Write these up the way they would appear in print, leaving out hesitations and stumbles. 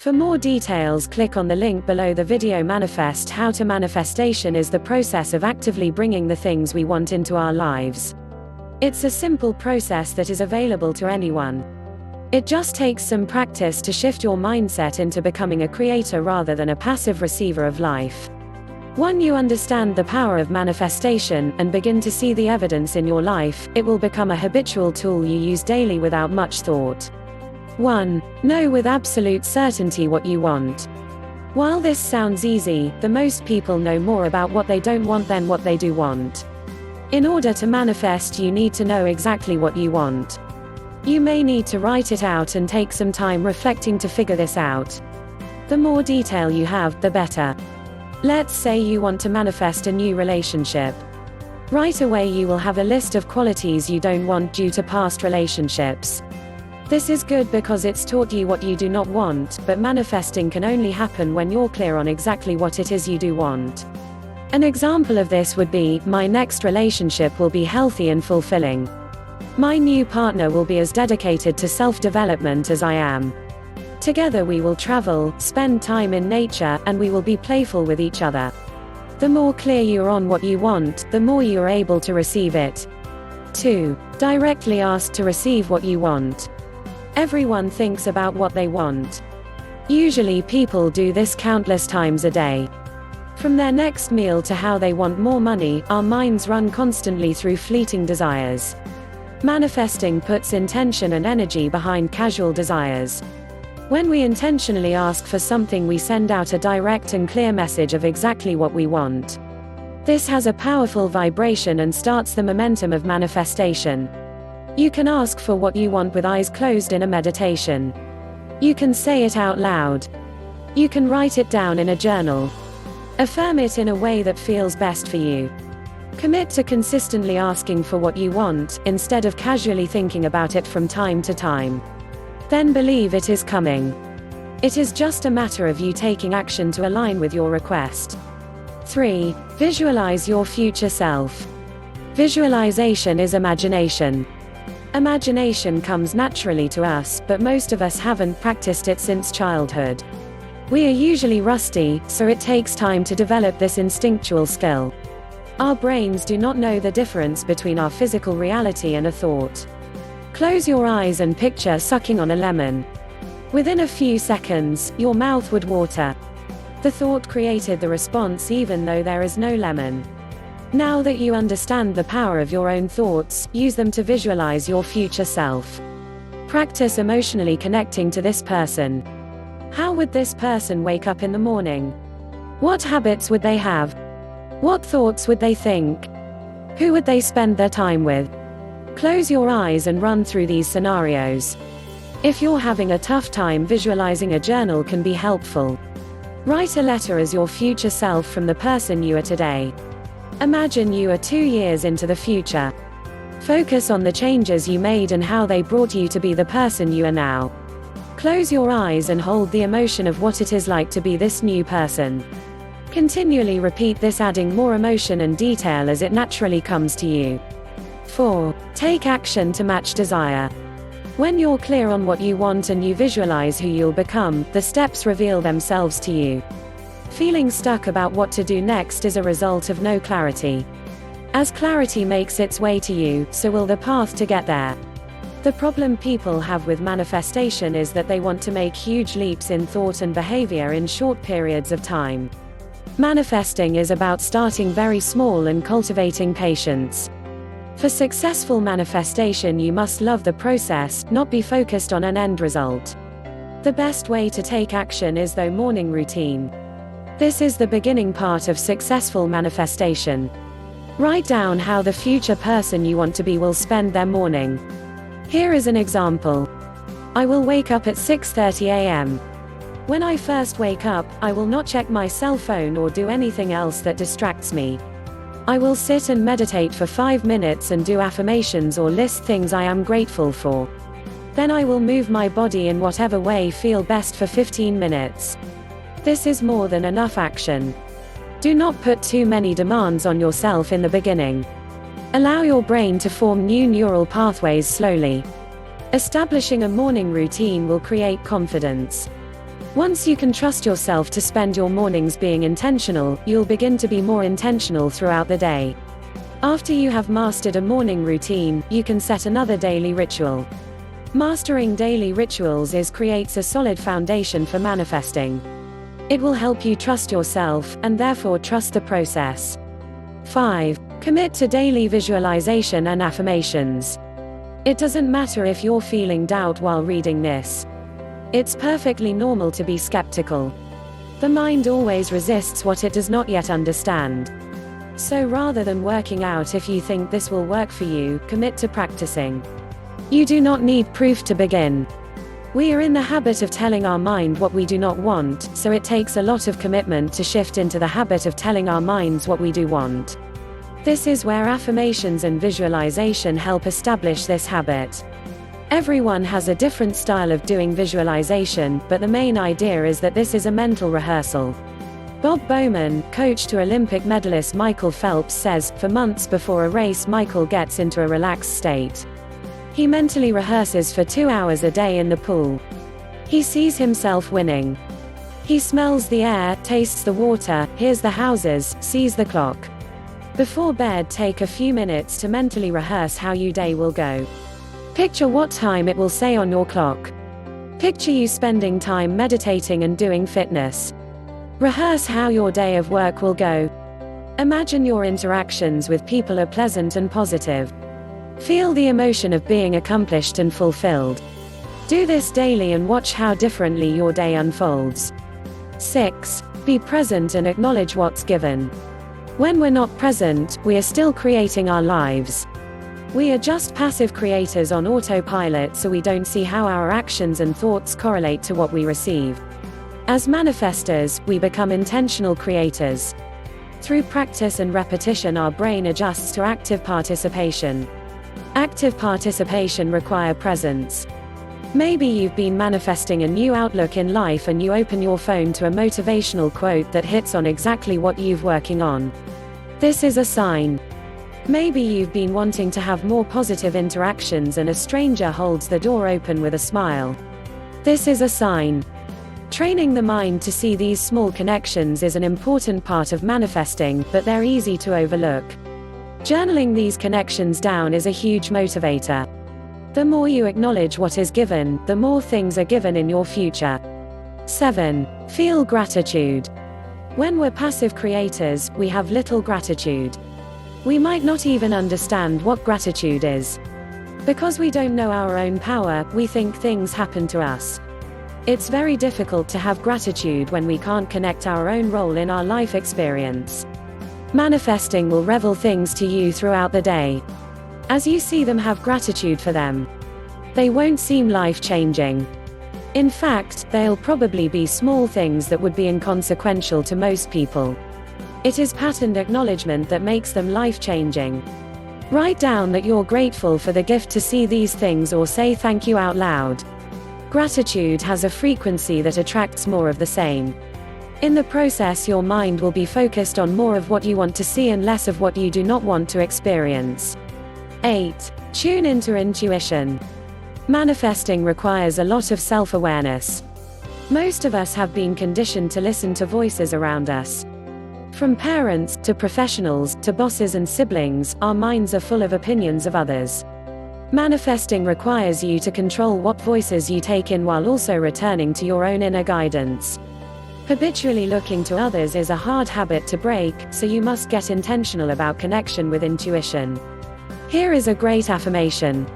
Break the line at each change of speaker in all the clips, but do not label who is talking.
For more details, click on the link below the video. Manifest. How to manifestation is the process of actively bringing the things we want into our lives. It's a simple process that is available to anyone. It just takes some practice to shift your mindset into becoming a creator rather than a passive receiver of life. Once you understand the power of manifestation and begin to see the evidence in your life, it will become a habitual tool you use daily without much thought. 1. Know with absolute certainty what you want. While this sounds easy, the most people know more about what they don't want than what they do want. In order to manifest, you need to know exactly what you want. You may need to write it out and take some time reflecting to figure this out. The more detail you have, the better. Let's say you want to manifest a new relationship. Right away you will have a list of qualities you don't want due to past relationships. This is good because it's taught you what you do not want, but manifesting can only happen when you're clear on exactly what it is you do want. An example of this would be, my next relationship will be healthy and fulfilling. My new partner will be as dedicated to self-development as I am. Together we will travel, spend time in nature, and we will be playful with each other. The more clear you are on what you want, the more you are able to receive it. 2. Directly ask to receive what you want. Everyone thinks about what they want. Usually people do this countless times a day. From their next meal to how they want more money, our minds run constantly through fleeting desires. Manifesting puts intention and energy behind casual desires. When we intentionally ask for something, we send out a direct and clear message of exactly what we want. This has a powerful vibration and starts the momentum of manifestation. You can ask for what you want with eyes closed in a meditation. You can say it out loud. You can write it down in a journal. Affirm it in a way that feels best for you. Commit to consistently asking for what you want, instead of casually thinking about it from time to time. Then believe it is coming. It is just a matter of you taking action to align with your request. 3. Visualize your future self. Visualization is imagination. Imagination comes naturally to us, but most of us haven't practiced it since childhood. We are usually rusty, so it takes time to develop this instinctual skill. Our brains do not know the difference between our physical reality and a thought. Close your eyes and picture sucking on a lemon. Within a few seconds, your mouth would water. The thought created the response even though there is no lemon. Now that you understand the power of your own thoughts, use them to visualize your future self. Practice emotionally connecting to this person. How would this person wake up in the morning? What habits would they have? What thoughts would they think? Who would they spend their time with? Close your eyes and run through these scenarios. If you're having a tough time visualizing, a journal can be helpful. Write a letter as your future self from the person you are today. Imagine you are 2 years into the future. Focus on the changes you made and how they brought you to be the person you are now. Close your eyes and hold the emotion of what it is like to be this new person. Continually repeat this, adding more emotion and detail as it naturally comes to you. 4. Take action to match desire. When you're clear on what you want and you visualize who you'll become, the steps reveal themselves to you. Feeling stuck about what to do next is a result of no clarity. As clarity makes its way to you, so will the path to get there. The problem people have with manifestation is that they want to make huge leaps in thought and behavior in short periods of time. Manifesting is about starting very small and cultivating patience. For successful manifestation, you must love the process, not be focused on an end result. The best way to take action is the morning routine. This is the beginning part of successful manifestation. Write down how the future person you want to be will spend their morning. Here is an example. I will wake up at 6:30 a.m. When I first wake up, I will not check my cell phone or do anything else that distracts me. I will sit and meditate for 5 minutes and do affirmations or list things I am grateful for. Then I will move my body in whatever way feel best for 15 minutes. This is more than enough action. Do not put too many demands on yourself in the beginning. Allow your brain to form new neural pathways slowly. Establishing a morning routine will create confidence. Once you can trust yourself to spend your mornings being intentional, you'll begin to be more intentional throughout the day. After you have mastered a morning routine, you can set another daily ritual. Mastering daily rituals creates a solid foundation for manifesting. It will help you trust yourself, and therefore trust the process. 5. Commit to daily visualization and affirmations. It doesn't matter if you're feeling doubt while reading this. It's perfectly normal to be skeptical. The mind always resists what it does not yet understand. So rather than working out if you think this will work for you, commit to practicing. You do not need proof to begin. We are in the habit of telling our mind what we do not want, so it takes a lot of commitment to shift into the habit of telling our minds what we do want. This is where affirmations and visualization help establish this habit. Everyone has a different style of doing visualization, but the main idea is that this is a mental rehearsal. Bob Bowman, coach to Olympic medalist Michael Phelps, says, for months before a race Michael gets into a relaxed state. He mentally rehearses for 2 hours a day in the pool. He sees himself winning. He smells the air, tastes the water, hears the houses, sees the clock. Before bed, take a few minutes to mentally rehearse how your day will go. Picture what time it will say on your clock. Picture you spending time meditating and doing fitness. Rehearse how your day of work will go. Imagine your interactions with people are pleasant and positive. Feel the emotion of being accomplished and fulfilled. Do this daily and watch how differently your day unfolds. 6. Be present and acknowledge what's given. When we're not present, we are still creating our lives. We are just passive creators on autopilot, so we don't see how our actions and thoughts correlate to what we receive. As manifestors, we become intentional creators. Through practice and repetition, our brain adjusts to active participation. Active participation requires presence. Maybe you've been manifesting a new outlook in life and you open your phone to a motivational quote that hits on exactly what you've working on. This is a sign. Maybe you've been wanting to have more positive interactions and a stranger holds the door open with a smile. This is a sign. Training the mind to see these small connections is an important part of manifesting, but they're easy to overlook. Journaling these connections down is a huge motivator. The more you acknowledge what is given, the more things are given in your future. 7. Feel gratitude. When we're passive creators, we have little gratitude. We might not even understand what gratitude is. Because we don't know our own power, we think things happen to us. It's very difficult to have gratitude when we can't connect our own role in our life experience. Manifesting will reveal things to you throughout the day. As you see them, have gratitude for them. They won't seem life-changing. In fact, they'll probably be small things that would be inconsequential to most people. It is patterned acknowledgement that makes them life-changing. Write down that you're grateful for the gift to see these things or say thank you out loud. Gratitude has a frequency that attracts more of the same. In the process, your mind will be focused on more of what you want to see and less of what you do not want to experience. 8. Tune into intuition. Manifesting requires a lot of self-awareness. Most of us have been conditioned to listen to voices around us. From parents, to professionals, to bosses and siblings, our minds are full of opinions of others. Manifesting requires you to control what voices you take in while also returning to your own inner guidance. Habitually looking to others is a hard habit to break, so you must get intentional about connection with intuition. Here is a great affirmation.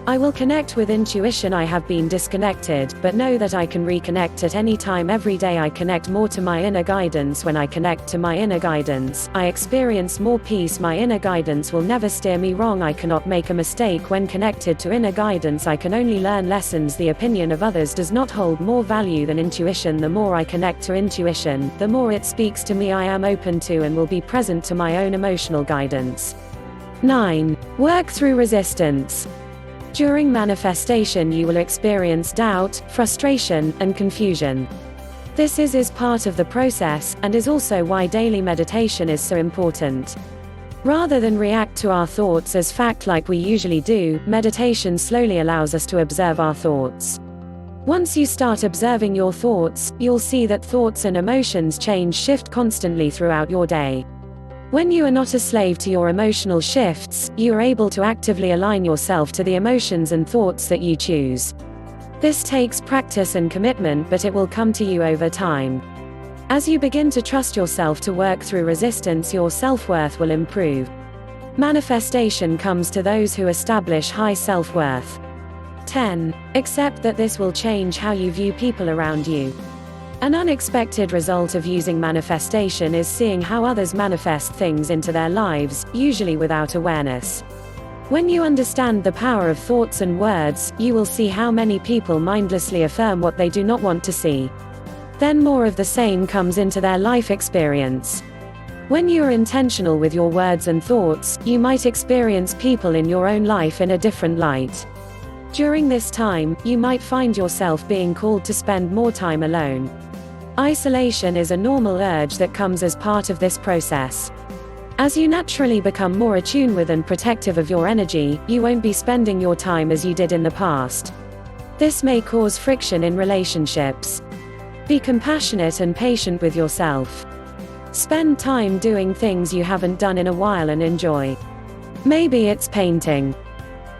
I will connect with intuition. I have been disconnected, but know that I can reconnect at any time. Every day I connect more to my inner guidance. When I connect to my inner guidance, I experience more peace. My inner guidance will never steer me wrong. I cannot make a mistake. When connected to inner guidance, I can only learn lessons. The opinion of others does not hold more value than intuition. The more I connect to intuition, the more it speaks to me. I am open to and will be present to my own emotional guidance. 9. Work through resistance. During manifestation, you will experience doubt, frustration, and confusion. This is part of the process, and is also why daily meditation is so important. Rather than react to our thoughts as fact like we usually do, meditation slowly allows us to observe our thoughts. Once you start observing your thoughts, you'll see that thoughts and emotions shift constantly throughout your day. When you are not a slave to your emotional shifts, you are able to actively align yourself to the emotions and thoughts that you choose. This takes practice and commitment, but it will come to you over time. As you begin to trust yourself to work through resistance, your self-worth will improve. Manifestation comes to those who establish high self-worth. 10. Accept that this will change how you view people around you. An unexpected result of using manifestation is seeing how others manifest things into their lives, usually without awareness. When you understand the power of thoughts and words, you will see how many people mindlessly affirm what they do not want to see. Then more of the same comes into their life experience. When you are intentional with your words and thoughts, you might experience people in your own life in a different light. During this time, you might find yourself being called to spend more time alone. Isolation is a normal urge that comes as part of this process. As you naturally become more attuned with and protective of your energy, you won't be spending your time as you did in the past. This may cause friction in relationships. Be compassionate and patient with yourself. Spend time doing things you haven't done in a while and enjoy. Maybe it's painting.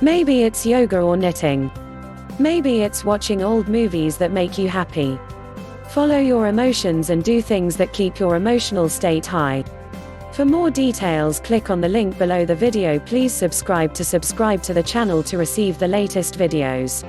Maybe it's yoga or knitting. Maybe it's watching old movies that make you happy. Follow your emotions and do things that keep your emotional state high. For more details, click on the link below the video. Please subscribe to the channel to receive the latest videos.